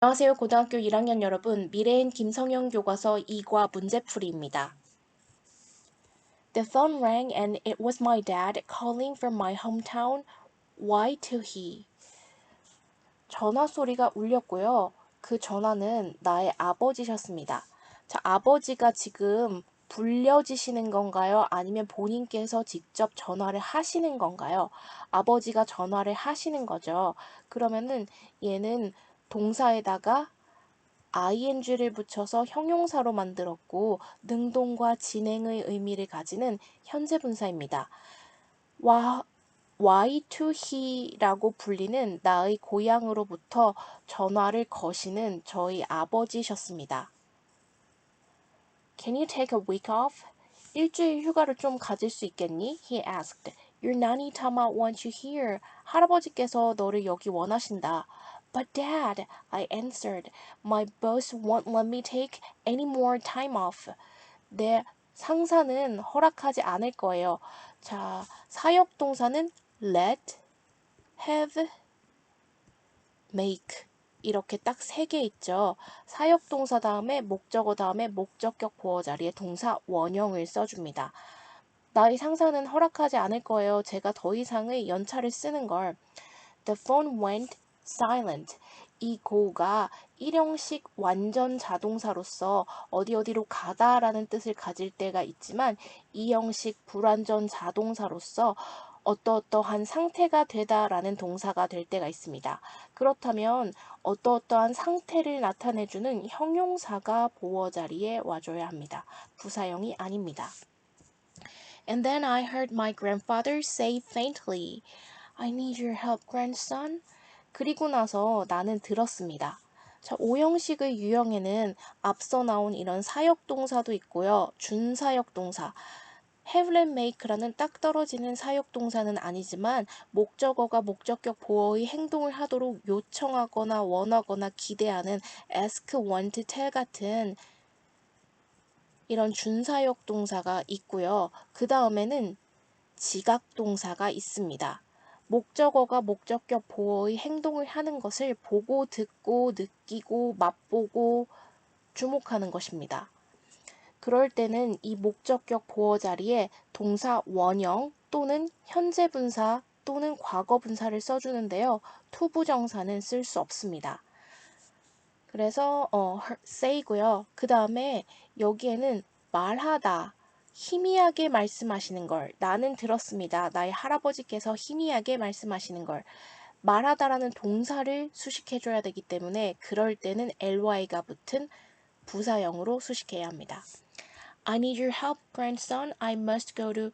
안녕하세요. 고등학교 1학년 여러분. 미래인 김성영 교과서 2과 문제풀이입니다. The phone rang and it was my dad calling from my hometown. Why to he? 전화 소리가 울렸고요. 그 전화는 나의 아버지셨습니다. 자, 아버지가 지금 불려지시는 건가요? 아니면 본인께서 직접 전화를 하시는 건가요? 아버지가 전화를 하시는 거죠. 그러면은 얘는 동사에다가 ing를 붙여서 형용사로 만들었고 능동과 진행의 의미를 가지는 현재 분사입니다. Why to he라고 불리는 나의 고향으로부터 전화를 거시는 저희 아버지셨습니다. Can you take a week off? 일주일 휴가를 좀 가질 수 있겠니? He asked. Your nanny Tama wants you here. 할아버지께서 너를 여기 원하신다. But Dad, I answered, my boss won't let me take any more time off. 내 상사는 허락하지 않을 거예요. 자, 사역동사는 let, have, make 이렇게 딱 3개 있죠. 사역동사 다음에 목적어 다음에 목적격 보어 자리에 동사 원형을 써줍니다. 나의 상사는 허락하지 않을 거예요. 제가 더 이상의 연차를 쓰는 걸. The phone went silent. 이 go가 일형식 완전 자동사로서 어디로 가다라는 뜻을 가질 때가 있지만 이형식 불완전 자동사로서 어떠어떠한 상태가 되다라는 동사가 될 때가 있습니다. 그렇다면 어떠어떠한 상태를 나타내주는 형용사가 보어 자리에 와줘야 합니다. 부사형이 아닙니다. And then I heard my grandfather say faintly, I need your help, grandson. 그리고 나서 나는 들었습니다. 자, 오형식의 유형에는 앞서 나온 이런 사역동사도 있고요. 준사역동사. have and make라는 딱 떨어지는 사역동사는 아니지만 목적어가 목적격 보어의 행동을 하도록 요청하거나 원하거나 기대하는 ask, want, tell 같은 이런 준사역 동사가 있고요. 그 다음에는 지각동사가 있습니다. 목적어가 목적격 보어의 행동을 하는 것을 보고 듣고 느끼고 맛보고 주목하는 것입니다. 그럴 때는 이 목적격 보어 자리에 동사 원형 또는 현재 분사 또는 과거 분사를 써주는데요. 투부정사는 쓸 수 없습니다. 그래서 say고요. 그 다음에 여기에는 말하다, 희미하게 말씀하시는 걸 나는 들었습니다. 나의 할아버지께서 희미하게 말씀하시는 걸 말하다라는 동사를 수식해줘야 되기 때문에 그럴 때는 ly가 붙은 부사형으로 수식해야 합니다. I need your help, grandson. I must go to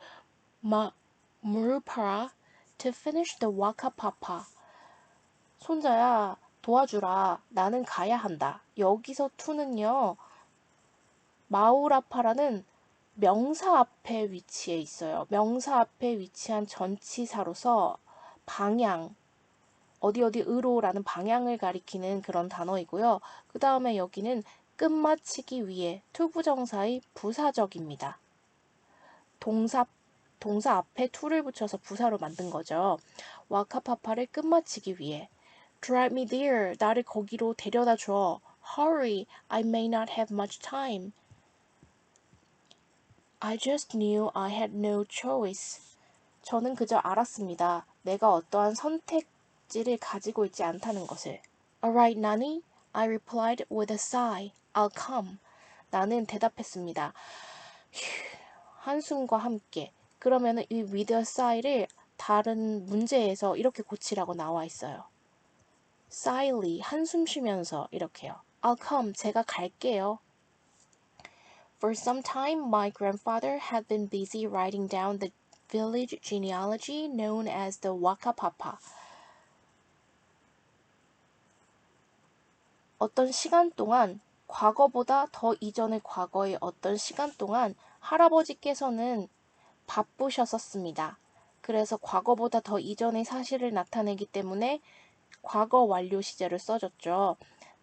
Murupara to finish the Waka Papa. 손자야, 도와주라. 나는 가야 한다. 여기서 to는요. 마우라파라는 명사 앞에 위치해 있어요. 명사 앞에 위치한 전치사로서 방향, 어디으로라는 방향을 가리키는 그런 단어이고요. 그 다음에 여기는 끝마치기 위해 투부정사의 부사적입니다. 동사 앞에 to를 붙여서 부사로 만든 거죠. 와카파파를 끝마치기 위해. Drive me there. 나를 거기로 데려다 줘. Hurry. I may not have much time. I just knew I had no choice. 저는 그저 알았습니다. 내가 어떠한 선택지를 가지고 있지 않다는 것을. Alright, Nani. I replied with a sigh. I'll come. 나는 대답했습니다. 한숨과 함께. 그러면은 이 with a sigh를 다른 문제에서 이렇게 고치라고 나와 있어요. Sighly, 한숨 쉬면서 이렇게요. I'll come, 제가 갈게요. For some time, my grandfather had been busy writing down the village genealogy known as the Waka Papa. 어떤 시간 동안 과거보다 더 이전의 과거의 어떤 시간 동안 할아버지께서는 바쁘셨었습니다. 그래서 과거보다 더 이전의 사실을 나타내기 때문에 과거 완료 시제를 써줬죠.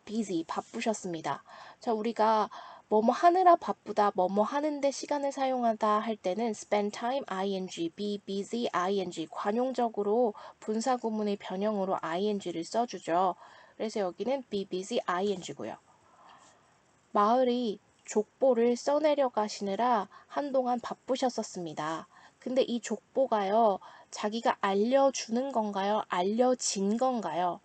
busy, 바쁘셨습니다. 자, 우리가 뭐뭐 하느라 바쁘다, 뭐뭐 하는데 시간을 사용하다 할 때는 spend time, ing, be busy, ing, 관용적으로 분사 구문의 변형으로 ing를 써주죠. 그래서 여기는 be busy ing고요. 마을이 족보를 써내려 가시느라 한동안 바쁘셨었습니다. 근데 이 족보가요, 자기가 알려주는 건가요? 알려진 건가요?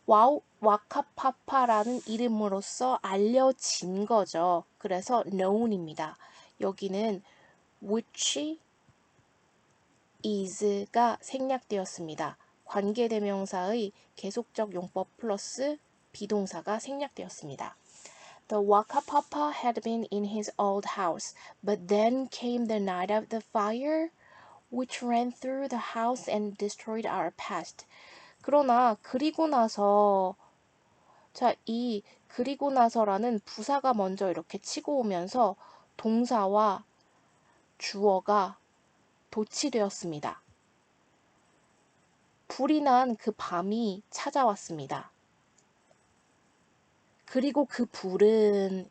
와카파파라는 이름으로써 알려진 거죠. 그래서 known입니다. 여기는 which is가 생략되었습니다. 관계대명사의 계속적 용법 플러스 비동사가 생략되었습니다. The Wakapapa had been in his old house, but then came the night of the fire, which ran through the house and destroyed our past. 그러나 그리고 나서 이 그리고 나서라는 부사가 먼저 이렇게 치고 오면서 동사와 주어가 도치되었습니다. 불이 난 그 밤이 찾아왔습니다. 그리고 그 불은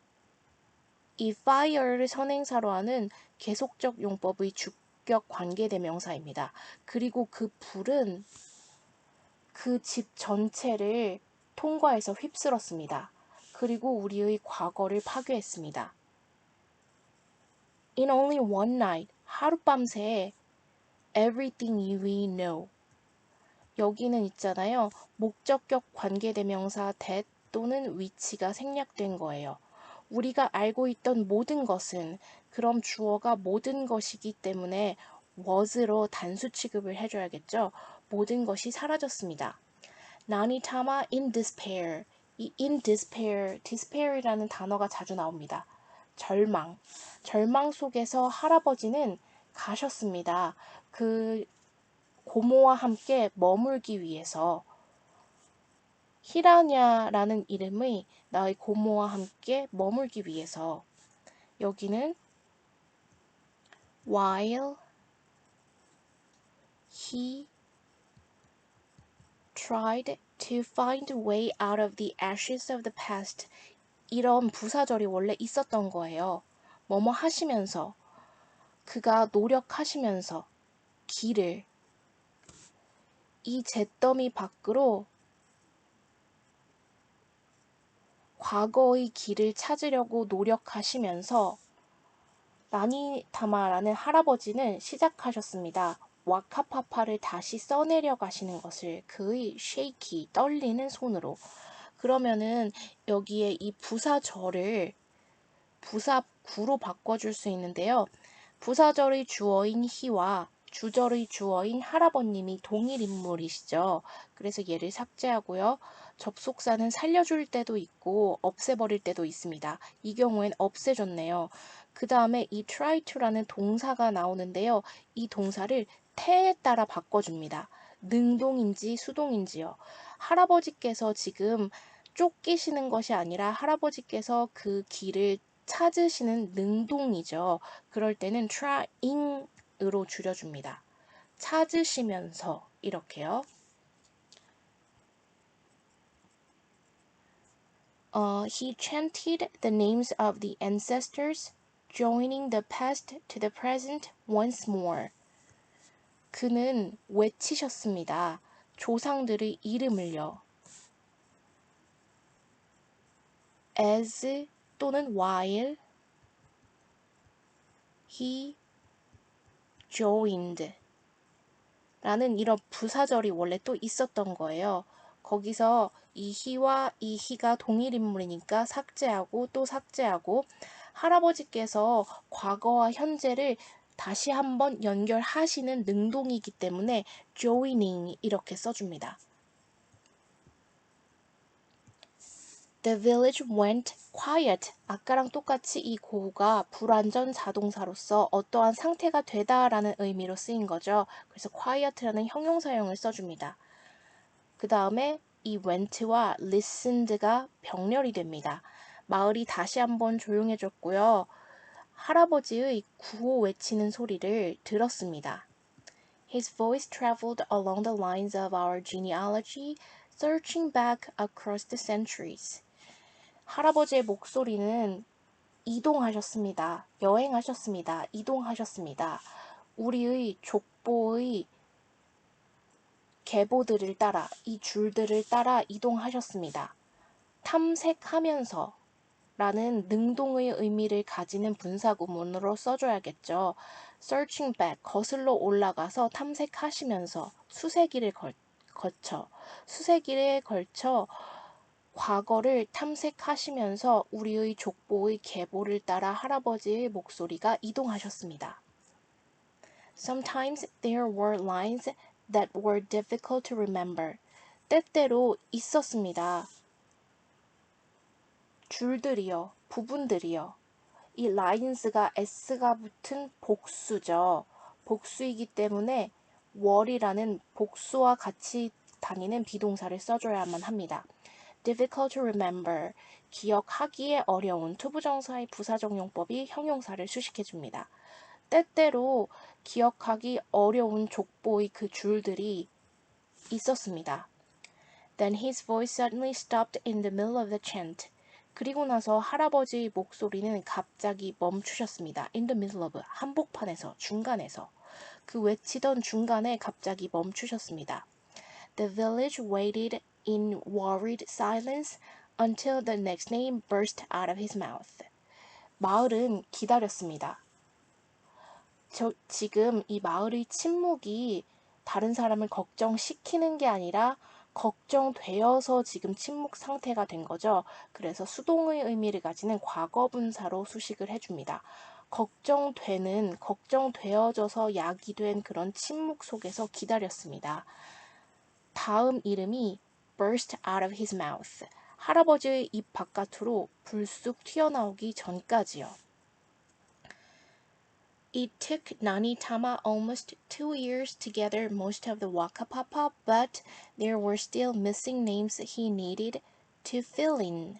이 fire를 선행사로 하는 계속적 용법의 주격 관계대명사입니다. 그리고 그 불은 그 집 전체를 통과해서 휩쓸었습니다. 그리고 우리의 과거를 파괴했습니다. In only one night, 하룻밤새 everything we know. 여기는 있잖아요. 목적격 관계대명사 that 또는 which가 생략된 거예요. 우리가 알고 있던 모든 것은, 그럼 주어가 모든 것이기 때문에 was로 단수 취급을 해줘야겠죠. 모든 것이 사라졌습니다. 나니타마 in despair. 이 in despair이라는 단어가 자주 나옵니다. 절망 속에서 할아버지는 가셨습니다. 그 고모와 함께 머물기 위해서. 히라냐라는 이름의 나의 고모와 함께 머물기 위해서. 여기는 while he tried to find a way out of the ashes of the past. 이런 부사절이 원래 있었던 거예요. 뭐뭐 하시면서, 그가 노력하시면서 길을, 이 잿더미 밖으로 과거의 길을 찾으려고 노력하시면서 나니타마라는 할아버지는 시작하셨습니다. 와카파파를 다시 써내려 가시는 것을 그의 shaky, 떨리는 손으로. 그러면은 여기에 이 부사절을 부사구로 바꿔줄 수 있는데요. 부사절의 주어인 he와 주절의 주어인 할아버님이 동일 인물이시죠. 그래서 얘를 삭제하고요. 접속사는 살려줄 때도 있고 없애버릴 때도 있습니다. 이 경우엔 없애줬네요. 그 다음에 이 try to라는 동사가 나오는데요. 이 동사를 태에 따라 바꿔줍니다. 능동인지 수동인지요. 할아버지께서 지금 쫓기시는 것이 아니라 할아버지께서 그 길을 찾으시는 능동이죠. 그럴 때는 trying으로 줄여줍니다. 찾으시면서 이렇게요. He chanted the names of the ancestors, joining the past to the present once more. 그는 외치셨습니다. 조상들의 이름을요. as 또는 while he joined 라는 이런 부사절이 원래 또 있었던 거예요. 거기서 이 he와 이 he가 동일 인물이니까 삭제하고 또 삭제하고, 할아버지께서 과거와 현재를 다시 한번 연결하시는 능동이기 때문에 joining 이렇게 써줍니다. The village went quiet. 아까랑 똑같이 이 고우가 불완전 자동사로서 어떠한 상태가 되다라는 의미로 쓰인 거죠. 그래서 quiet라는 형용사형을 써줍니다. 그 다음에 이 went와 listened가 병렬이 됩니다. 마을이 다시 한번 조용해졌고요. 할아버지의 구호 외치는 소리를 들었습니다. His voice traveled along the lines of our genealogy, searching back across the centuries. 할아버지의 목소리는 이동하셨습니다. 여행하셨습니다. 이동하셨습니다. 우리의 족보의 계보들을 따라, 이 줄들을 따라 이동하셨습니다. 탐색하면서 라는 능동의 의미를 가지는 분사구문으로 써줘야겠죠. searching back, 거슬러 올라가서 탐색하시면서 수세기를 걸쳐 과거를 탐색하시면서 우리의 족보의 계보를 따라 할아버지의 목소리가 이동하셨습니다. Sometimes there were lines that were difficult to remember. 때때로 있었습니다. 줄들이요, 부분들이요. 이 lines가 s가 붙은 복수죠. 복수이기 때문에 were이라는 복수와 같이 다니는 비동사를 써줘야만 합니다. difficult to remember, 기억하기에 어려운 투부정사의 부사적 용법이 형용사를 수식해줍니다. 때때로 기억하기 어려운 족보의 그 줄들이 있었습니다. Then his voice suddenly stopped in the middle of the chant. 그리고 나서 할아버지의 목소리는 갑자기 멈추셨습니다. In the middle of, 한복판에서, 중간에서. 그 외치던 중간에 갑자기 멈추셨습니다. The village waited in worried silence until the next name burst out of his mouth. 마을은 기다렸습니다. 지금 이 마을의 침묵이 다른 사람을 걱정시키는 게 아니라 걱정되어서 지금 침묵 상태가 된 거죠. 그래서 수동의 의미를 가지는 과거분사로 수식을 해줍니다. 걱정되어져서 야기된 그런 침묵 속에서 기다렸습니다. 다음 이름이 burst out of his mouth. 할아버지의 입 바깥으로 불쑥 튀어나오기 전까지요. It took Nani Tama almost 2 years to gather most of the Wakapapa, but there were still missing names he needed to fill in.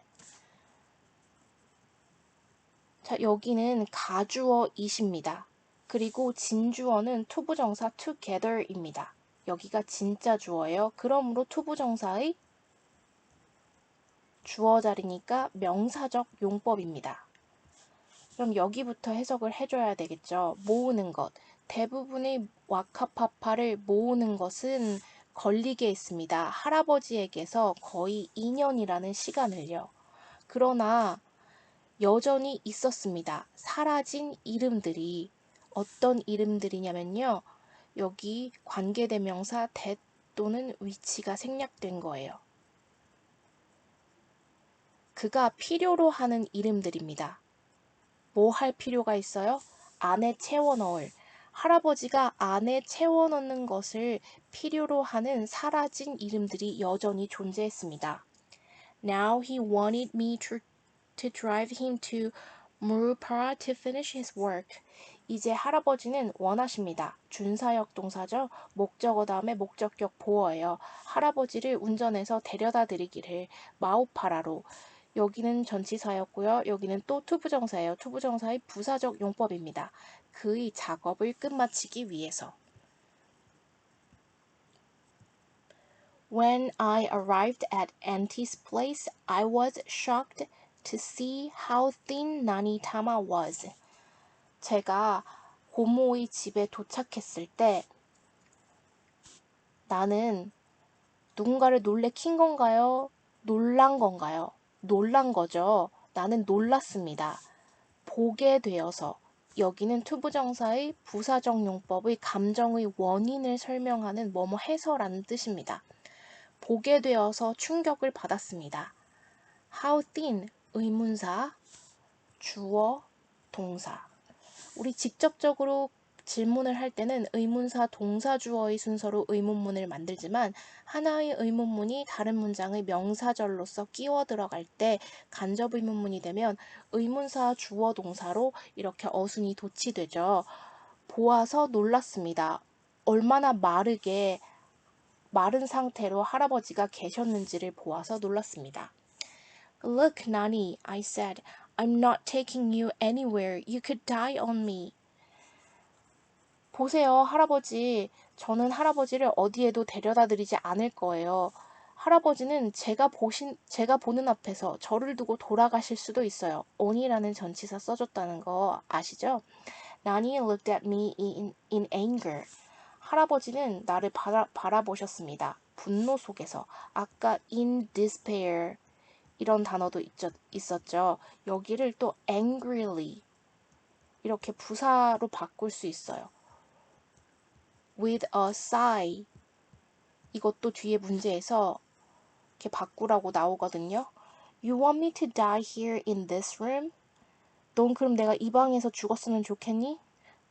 자, 여기는 가주어이십니다. 그리고 진주어는 투부정사 together입니다. 여기가 진짜 주어예요. 그러므로 투부정사의 주어 자리니까 명사적 용법입니다. 그럼 여기부터 해석을 해줘야 되겠죠. 모으는 것. 대부분의 와카파파를 모으는 것은 걸리게 했습니다. 할아버지에게서 거의 2년이라는 시간을요. 그러나 여전히 있었습니다. 사라진 이름들이. 어떤 이름들이냐면요. 여기 관계대명사 that 또는 위치가 생략된 거예요. 그가 필요로 하는 이름들입니다. 뭐 할 필요가 있어요? 안에 채워 넣을. 할아버지가 안에 채워 넣는 것을 필요로 하는 사라진 이름들이 여전히 존재했습니다. Now he wanted me to drive him to Murupara to finish his work. 이제 할아버지는 원하십니다. 준사역 동사죠. 목적어 다음에 목적격 보어예요. 할아버지를 운전해서 데려다 드리기를 마우파라로. 여기는 전치사였고요. 여기는 또 투부정사예요. 투부정사의 부사적 용법입니다. 그의 작업을 끝마치기 위해서. When I arrived at Auntie's place, I was shocked to see how thin Nani Tama was. 제가 고모의 집에 도착했을 때 나는 누군가를 놀래킨 건가요? 놀란 건가요? 놀란 거죠. 나는 놀랐습니다. 보게 되어서. 여기는 투부정사의 부사적 용법의 감정의 원인을 설명하는 뭐뭐 해서라는 뜻입니다. 보게 되어서 충격을 받았습니다. How thin, 의문사, 주어, 동사. 우리 직접적으로 질문을 할 때는 의문사, 동사, 주어의 순서로 의문문을 만들지만 하나의 의문문이 다른 문장의 명사절로서 끼워 들어갈 때 간접 의문문이 되면 의문사, 주어, 동사로 이렇게 어순이 도치되죠. 보아서 놀랐습니다. 얼마나 마른 상태로 할아버지가 계셨는지를 보아서 놀랐습니다. Look, Nani, I said. I'm not taking you anywhere. You could die on me. 보세요, 할아버지. 저는 할아버지를 어디에도 데려다 드리지 않을 거예요. 할아버지는 제가 보는 앞에서 저를 두고 돌아가실 수도 있어요. on이라는 전치사 써줬다는 거 아시죠? Nani looked at me in anger. 할아버지는 나를 바라보셨습니다. 분노 속에서. 아까 in despair 이런 단어도 있었죠. 여기를 또 angrily 이렇게 부사로 바꿀 수 있어요. with a sigh 이것도 뒤에 문제에서 이렇게 바꾸라고 나오거든요. You want me to die here in this room? 넌 그럼 내가 이 방에서 죽었으면 좋겠니?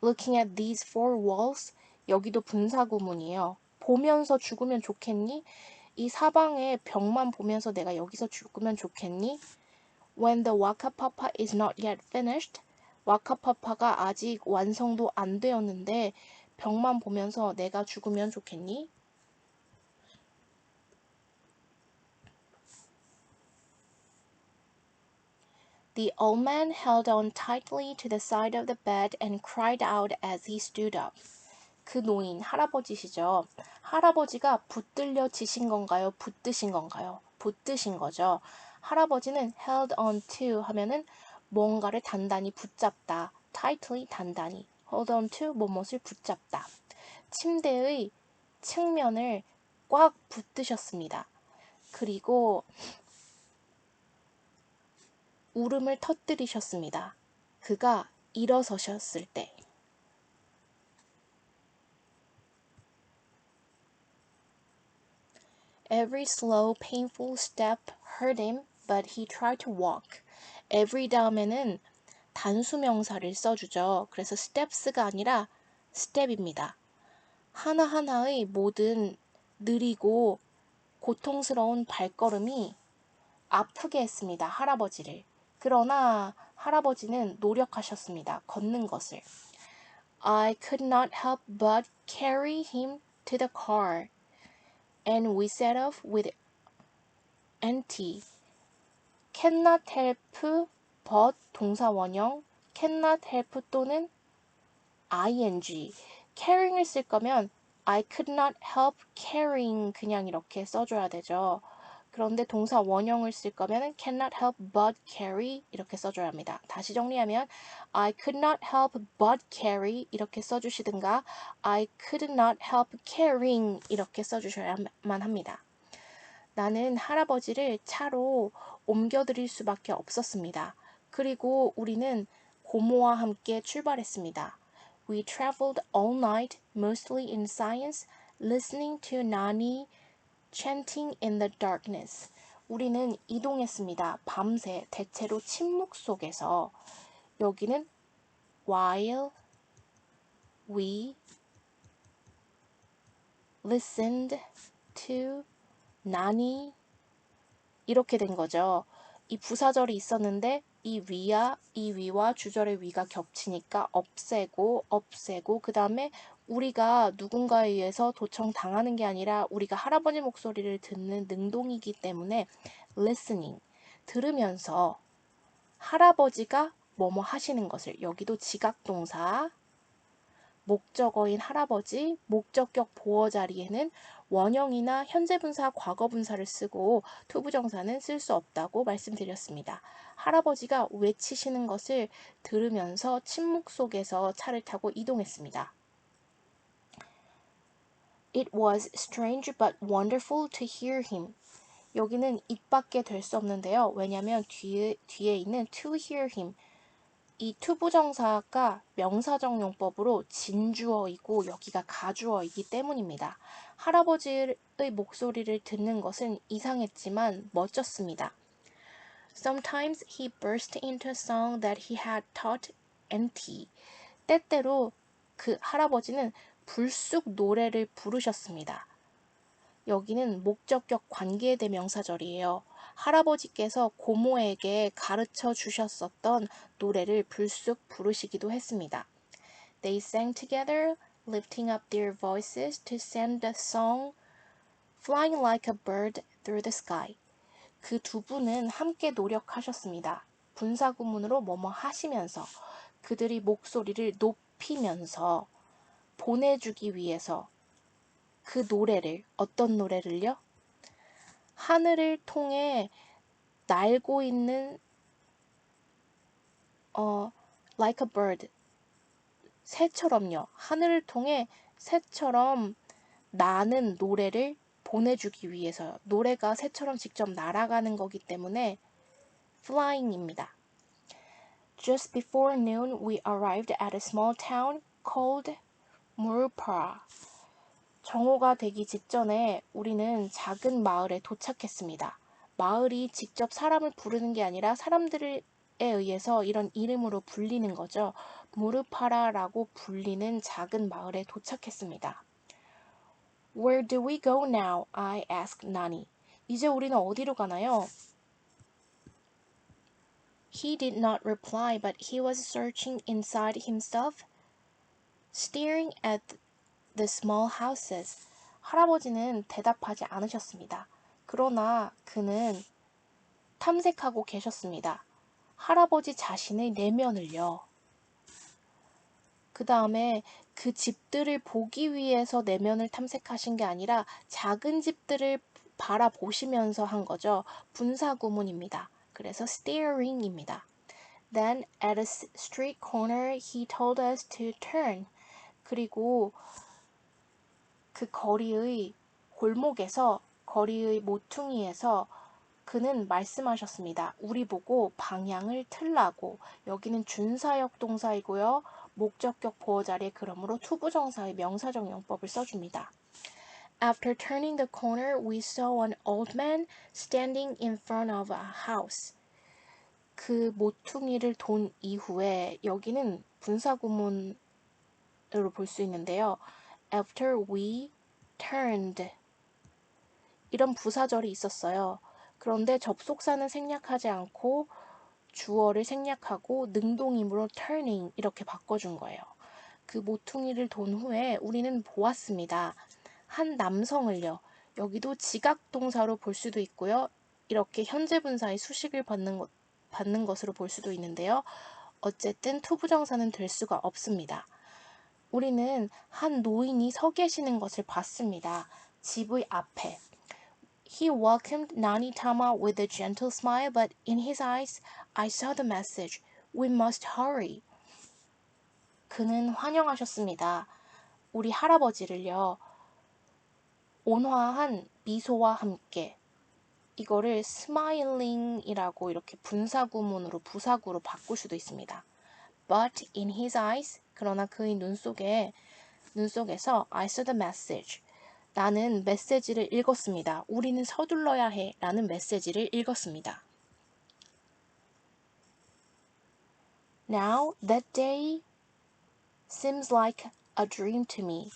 Looking at these four walls 여기도 분사구문이에요. 보면서 죽으면 좋겠니? 이 사방의 벽만 보면서 내가 여기서 죽으면 좋겠니? When the Waka Papa is not yet finished 와카 파파가 아직 완성도 안 되었는데 벽만 보면서 내가 죽으면 좋겠니? The old man held on tightly to the side of the bed and cried out as he stood up. 그 노인, 할아버지시죠. 할아버지가 붙들려 지신 건가요? 붙드신 건가요? 붙드신 거죠. 할아버지는 held on to 하면은 뭔가를 단단히 붙잡다. tightly 단단히. hold on to 무엇을 붙잡다. 침대의 측면을 꽉 붙드셨습니다. 그리고 울음을 터뜨리셨습니다. 그가 일어서셨을 때. Every slow, painful step hurt him, but he tried to walk. Every 다음에는 단수명사를 써주죠. 그래서 steps가 아니라 step입니다. 하나하나의 모든 느리고 고통스러운 발걸음이 아프게 했습니다. 할아버지를. 그러나 할아버지는 노력하셨습니다. 걷는 것을. I could not help but carry him to the car. And we set off with Auntie. cannot help but 동사 원형 cannot help 또는 ing carrying을 쓸 거면 I could not help carrying 그냥 이렇게 써줘야 되죠. 그런데 동사 원형을 쓸 거면 cannot help but carry 이렇게 써줘야 합니다. 다시 정리하면 I could not help but carry 이렇게 써주시든가 I could not help carrying 이렇게 써주셔야만 합니다. 나는 할아버지를 차로 옮겨드릴 수밖에 없었습니다. 그리고 우리는 고모와 함께 출발했습니다. We traveled all night, mostly in silence, listening to Nani chanting in the darkness. 우리는 이동했습니다. 밤새 대체로 침묵 속에서. 여기는 while we listened to Nani 이렇게 된 거죠. 이 부사절이 있었는데 이 위와 주절의 위가 겹치니까 없애고 그 다음에 우리가 누군가에 의해서 도청당하는 게 아니라 우리가 할아버지 목소리를 듣는 능동이기 때문에 listening 들으면서 할아버지가 뭐뭐 하시는 것을 여기도 지각동사 목적어인 할아버지, 목적격 보어 자리에는 원형이나 현재분사, 과거분사를 쓰고 투부정사는 쓸 수 없다고 말씀드렸습니다. 할아버지가 외치시는 것을 들으면서 침묵 속에서 차를 타고 이동했습니다. It was strange but wonderful to hear him. 여기는 입 밖에 될 수 없는데요. 왜냐하면 뒤에 있는 to hear him 이 투부정사가 명사적 용법으로 진주어이고 여기가 가주어이기 때문입니다. 할아버지의 목소리를 듣는 것은 이상했지만 멋졌습니다. Sometimes he burst into a song that he had taught Auntie. 때때로 그 할아버지는 불쑥 노래를 부르셨습니다. 여기는 목적격 관계대명사절이에요. 할아버지께서 고모에게 가르쳐 주셨었던 노래를 불쑥 부르시기도 했습니다. They sang together, lifting up their voices to send the song flying like a bird through the sky. 그 두 분은 함께 노력하셨습니다. 분사구문으로 뭐뭐 하시면서 그들이 목소리를 높이면서 보내주기 위해서 그 노래를 어떤 노래를요? 하늘을 통해 날고 있는 like a bird 새처럼요. 하늘을 통해 새처럼 나는 노래를 보내주기 위해서요. 노래가 새처럼 직접 날아가는 거기 때문에 flying입니다. Just before noon, we arrived at a small town called Murupara. 정오가 되기 직전에 우리는 작은 마을에 도착했습니다. 마을이 직접 사람을 부르는 게 아니라 사람들에 의해서 이런 이름으로 불리는 거죠. 무르파라라고 불리는 작은 마을에 도착했습니다. Where do we go now? I asked Nani. 이제 우리는 어디로 가나요? He did not reply, but he was searching inside himself, staring at the small houses. 할아버지는 대답하지 않으셨습니다. 그러나 그는 탐색하고 계셨습니다. 할아버지 자신의 내면을요. 그 다음에 그 집들을 보기 위해서 내면을 탐색하신 게 아니라 작은 집들을 바라보시면서 한 거죠. 분사구문입니다. 그래서 staring입니다. Then at a street corner he told us to turn. 그리고 그 거리의 골목에서 거리의 모퉁이에서 그는 말씀하셨습니다. 우리 보고 방향을 틀라고. 여기는 준사역 동사이고요. 목적격 보어 자리에 그러므로 투부정사의 명사적 용법을 써줍니다. After turning the corner, we saw an old man standing in front of a house. 그 모퉁이를 돈 이후에 여기는 분사구문으로 볼 수 있는데요. After we turned 이런 부사절이 있었어요. 그런데 접속사는 생략하지 않고 주어를 생략하고 능동이므로 turning 이렇게 바꿔준 거예요. 그 모퉁이를 돈 후에 우리는 보았습니다. 한 남성을요. 여기도 지각동사로 볼 수도 있고요. 이렇게 현재분사의 수식을 받는 것으로 볼 수도 있는데요. 어쨌든 투부정사는 될 수가 없습니다. 우리는 한 노인이 서 계시는 것을 봤습니다. 집의 앞에. He welcomed Nani-tama with a gentle smile, but in his eyes I saw the message. We must hurry. 그는 환영하셨습니다. 우리 할아버지를요. 온화한 미소와 함께. 이거를 smiling이라고 이렇게 분사구문으로 부사구로 바꿀 수도 있습니다. But in his eyes, 그러나 그의 눈속에서 I saw the message. 나는 메시지를 읽었습니다. 우리는 서둘러야 해 라는 메시지를 읽었습니다. Now that day seems like a dream to me.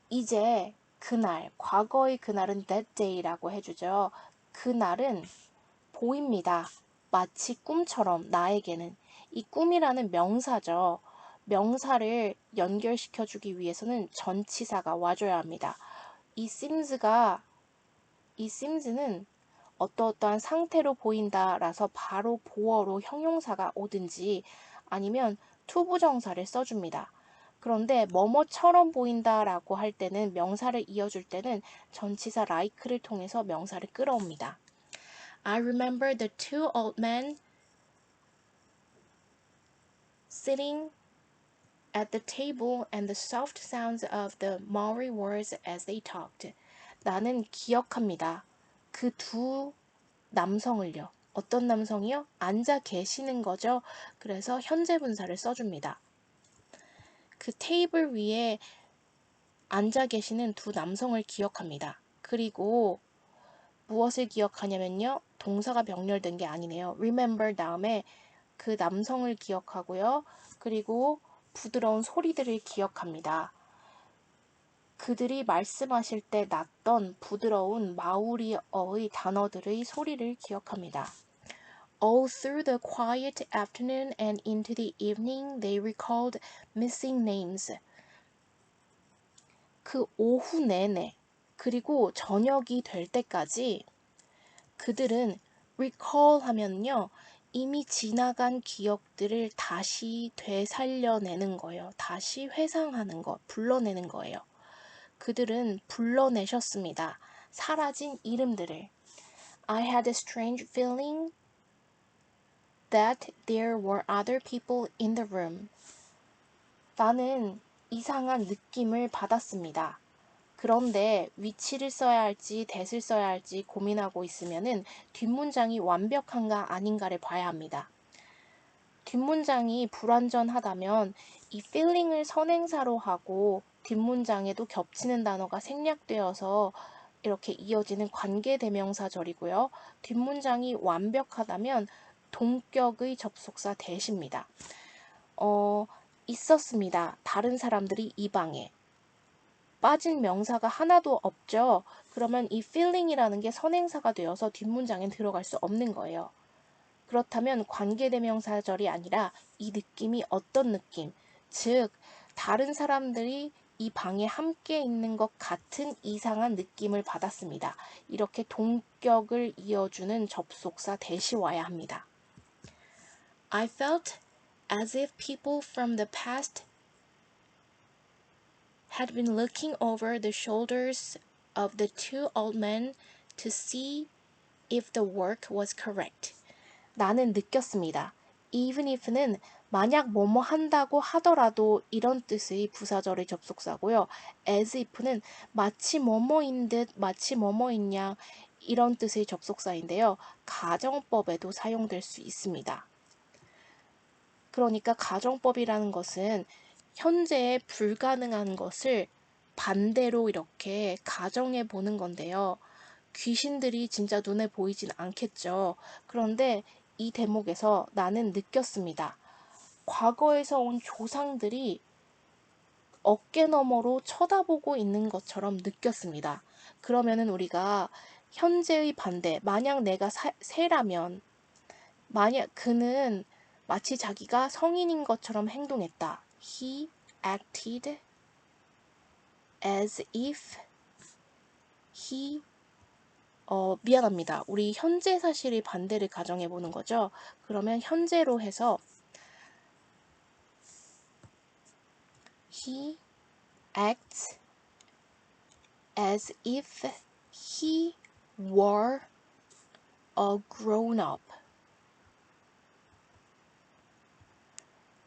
이제 그날, 과거의 그날은 that day라고 해주죠. 그날은 보입니다. 마치 꿈처럼 나에게는. 이 꿈이라는 명사죠. 명사를 연결시켜주기 위해서는 전치사가 와줘야 합니다. 이 seems는 어떠어떠한 상태로 보인다라서 바로 보어로 형용사가 오든지 아니면 투부정사를 써줍니다. 그런데 뭐뭐처럼 보인다라고 할 때는 명사를 이어줄 때는 전치사 like를 통해서 명사를 끌어옵니다. I remember the two old men sitting at the table and the soft sounds of the Maori words as they talked. 나는 기억합니다. 그 두 남성을요. 어떤 남성이요? 앉아 계시는 거죠. 그래서 현재 분사를 써줍니다. 그 테이블 위에 앉아 계시는 두 남성을 기억합니다. 그리고 무엇을 기억하냐면요. 동사가 병렬된 게 아니네요. remember 다음에 그 남성을 기억하고요. 그리고 부드러운 소리들을 기억합니다. 그들이 말씀하실 때 났던 부드러운 마오리어의 단어들의 소리를 기억합니다. All through the quiet afternoon and into the evening, they recalled missing names. 그 오후 내내 그리고 저녁이 될 때까지 그들은 recall 하면요. 이미 지나간 기억들을 다시 되살려내는 거예요. 다시 회상하는 거, 불러내는 거예요. 그들은 불러내셨습니다. 사라진 이름들을. I had a strange feeling that there were other people in the room. 나는 이상한 느낌을 받았습니다. 그런데 위치를 써야 할지 that을 써야 할지 고민하고 있으면은 뒷문장이 완벽한가 아닌가를 봐야 합니다. 뒷문장이 불완전하다면 이 feeling을 선행사로 하고 뒷문장에도 겹치는 단어가 생략되어서 이렇게 이어지는 관계대명사절이고요. 뒷문장이 완벽하다면 동격의 접속사 that입니다. 있었습니다. 다른 사람들이 이 방에. 빠진 명사가 하나도 없죠. 그러면 이 feeling이라는 게 선행사가 되어서 뒷문장엔 들어갈 수 없는 거예요. 그렇다면 관계대명사절이 아니라 이 느낌이 어떤 느낌, 즉 다른 사람들이 이 방에 함께 있는 것 같은 이상한 느낌을 받았습니다. 이렇게 동격을 이어주는 접속사 that이 와야 합니다. I felt as if people from the past had been looking over the shoulders of the two old men to see if the work was correct. 나는 느꼈습니다. even if는 만약 뭐뭐 한다고 하더라도 이런 뜻의 부사절의 접속사고요. as if는 마치 뭐뭐인 듯 마치 뭐뭐있냐 이런 뜻의 접속사인데요. 가정법에도 사용될 수 있습니다. 그러니까 가정법이라는 것은 현재에 불가능한 것을 반대로 이렇게 가정해 보는 건데요. 귀신들이 진짜 눈에 보이진 않겠죠. 그런데 이 대목에서 나는 느꼈습니다. 과거에서 온 조상들이 어깨너머로 쳐다보고 있는 것처럼 느꼈습니다. 그러면은 우리가 현재의 반대, 만약 내가 새라면, 만약 그는 마치 자기가 성인인 것처럼 행동했다. He acted as if he 미안합니다. 우리 현재 사실의 반대를 가정해 보는 거죠. 그러면 현재로 해서 He acts as if he were a grown-up.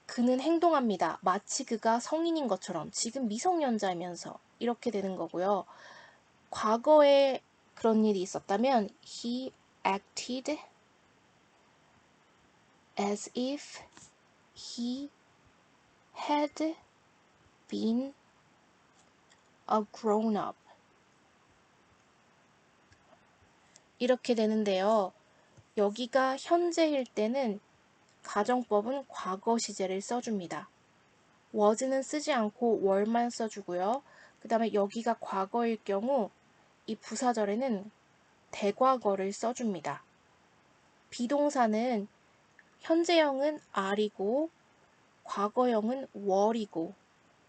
그는 행동합니다. 마치 그가 성인인 것처럼. 지금 미성년자이면서 이렇게 되는 거고요. 과거에 그런 일이 있었다면 He acted as if he had been a grown-up. 이렇게 되는데요. 여기가 현재일 때는 가정법은 과거 시제를 써줍니다. was는 쓰지 않고 were만 써주고요. 그 다음에 여기가 과거일 경우 이 부사절에는 대과거를 써줍니다. 비동사는 현재형은 are이고 과거형은 were이고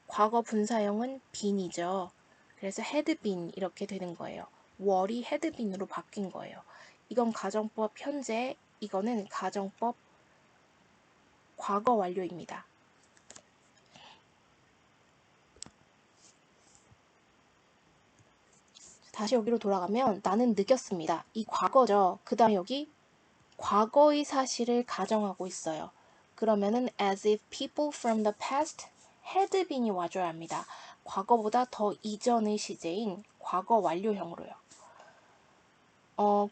과거 분사형은 been이죠. 그래서 had been 이렇게 되는 거예요. were이 had been으로 바뀐 거예요. 이건 가정법 현재, 이거는 가정법 과거 완료입니다. 다시 여기로 돌아가면 나는 느꼈습니다. 이 과거죠. 그 다음에 여기 과거의 사실을 가정하고 있어요. 그러면은 as if people from the past had been이 와줘야 합니다. 과거보다 더 이전의 시제인 과거 완료형으로요.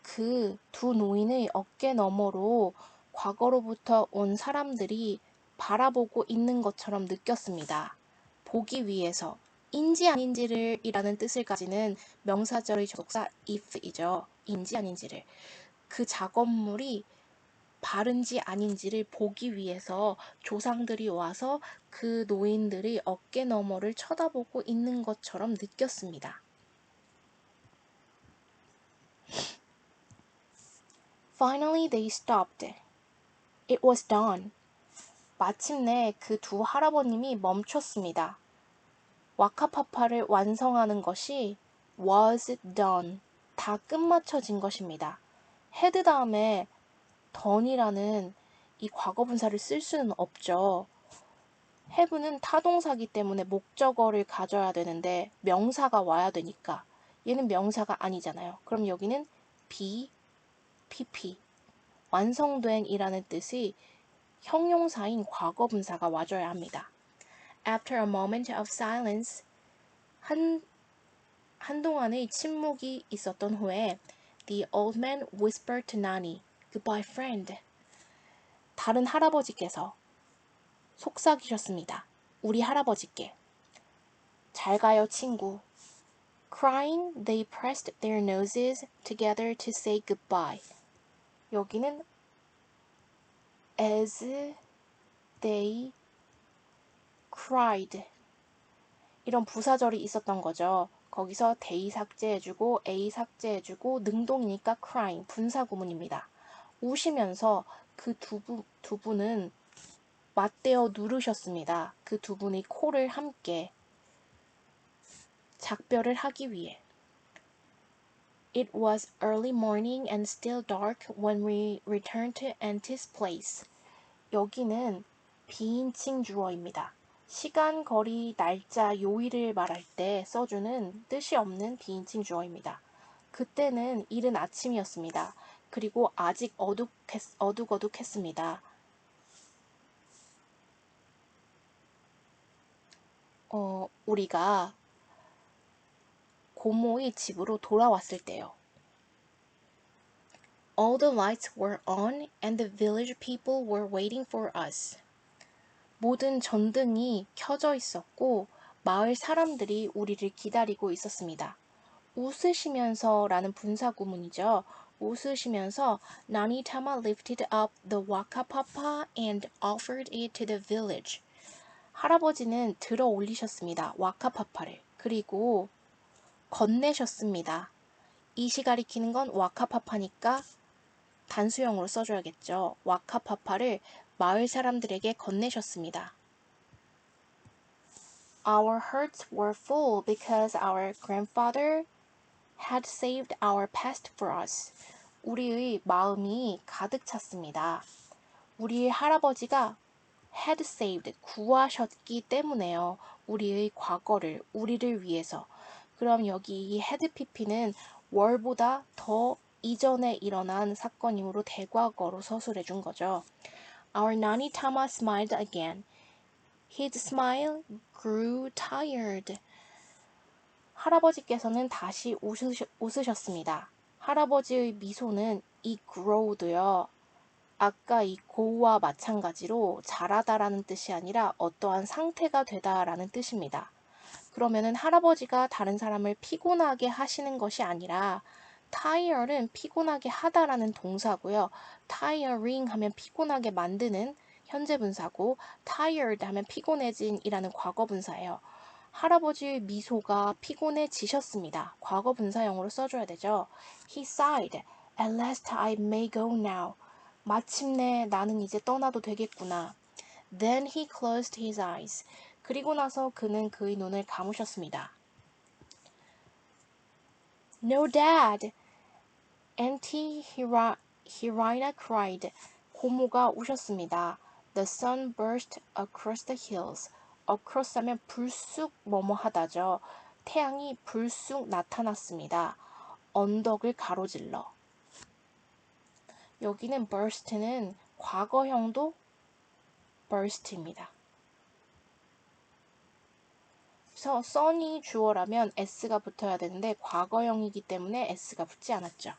그 두 노인의 어깨 너머로 과거로부터 온 사람들이 바라보고 있는 것처럼 느꼈습니다. 보기 위해서 인지 아닌지를 이라는 뜻을 가지는 명사절의 접속사 if이죠. 인지 아닌지를. 그 작업물이 바른지 아닌지를 보기 위해서 조상들이 와서 그 노인들이 어깨 너머를 쳐다보고 있는 것처럼 느꼈습니다. Finally they stopped. It was done. 마침내 그 두 할아버님이 멈췄습니다. 와카파파를 완성하는 것이 was done. 다 끝마쳐진 것입니다. had 다음에 done이라는 이 과거 분사를 쓸 수는 없죠. have는 타동사기 때문에 목적어를 가져야 되는데 명사가 와야 되니까 얘는 명사가 아니잖아요. 그럼 여기는 be, pp, 완성된 이라는 뜻이 형용사인 과거 분사가 와줘야 합니다. After a moment of silence, 한동안의 침묵이 있었던 후에 The old man whispered to Nani, Goodbye, friend. 다른 할아버지께서 속삭이셨습니다. 우리 할아버지께. 잘 가요, 친구. Crying, they pressed their noses together to say goodbye. 여기는 as they cried. 이런 부사절이 있었던 거죠. 거기서 they 삭제해주고 a 삭제해주고 능동이니까 crying, 분사구문입니다. 우시면서 그 두 분은 맞대어 누르셨습니다. 그 두 분의 코를 함께 작별을 하기 위해. It was early morning and still dark when we returned to Auntie's place. 여기는 비인칭 주어입니다. 시간, 거리, 날짜, 요일을 말할 때 써주는 뜻이 없는 비인칭 주어입니다. 그때는 이른 아침이었습니다. 그리고 아직 어둑어둑했습니다. 우리가 고모의 집으로 돌아왔을 때요. All the lights were on and the village people were waiting for us. 모든 전등이 켜져 있었고 마을 사람들이 우리를 기다리고 있었습니다. 웃으시면서 라는 분사구문이죠. 웃으시면서 Nani Tama lifted up the waka papa and offered it to the village. 할아버지는 들어 올리셨습니다. 와카파파를. 그리고 건네셨습니다. 이시 가리키는 건 와카파파니까 단수형으로 써줘야겠죠. 와카파파를 마을 사람들에게 건네셨습니다. Our hearts were full because our grandfather had saved our past for us. 우리의 마음이 가득 찼습니다. 우리의 할아버지가 had saved, 구하셨기 때문에요. 우리의 과거를, 우리를 위해서. 그럼 여기 이 had pp는 were보다 더 이전에 일어난 사건이므로 대과거로 서술해 준 거죠. Our Nani Tama smiled again. His smile grew tired. 할아버지께서는 다시 웃으셨습니다. 할아버지의 미소는 이 grow도요. 아까 이 go와 마찬가지로 자라다라는 뜻이 아니라 어떠한 상태가 되다라는 뜻입니다. 그러면은 할아버지가 다른 사람을 피곤하게 하시는 것이 아니라 tire는 피곤하게 하다라는 동사고요. tiring 하면 피곤하게 만드는 현재 분사고 tired 하면 피곤해진이라는 과거 분사예요. 할아버지의 미소가 피곤해지셨습니다. 과거 분사형으로 써줘야 되죠. He sighed. At last I may go now. 마침내 나는 이제 떠나도 되겠구나. Then he closed his eyes. 그리고 나서 그는 그의 눈을 감으셨습니다. No, Dad! Auntie Hirina cried. 고모가 우셨습니다. The sun burst across the hills. across 하면 불쑥 뭐뭐 하다죠. 태양이 불쑥 나타났습니다. 언덕을 가로질러. 여기는 burst는 과거형도 burst입니다. 그래서 sun이 주어라면 s가 붙어야 되는데 과거형이기 때문에 s가 붙지 않았죠.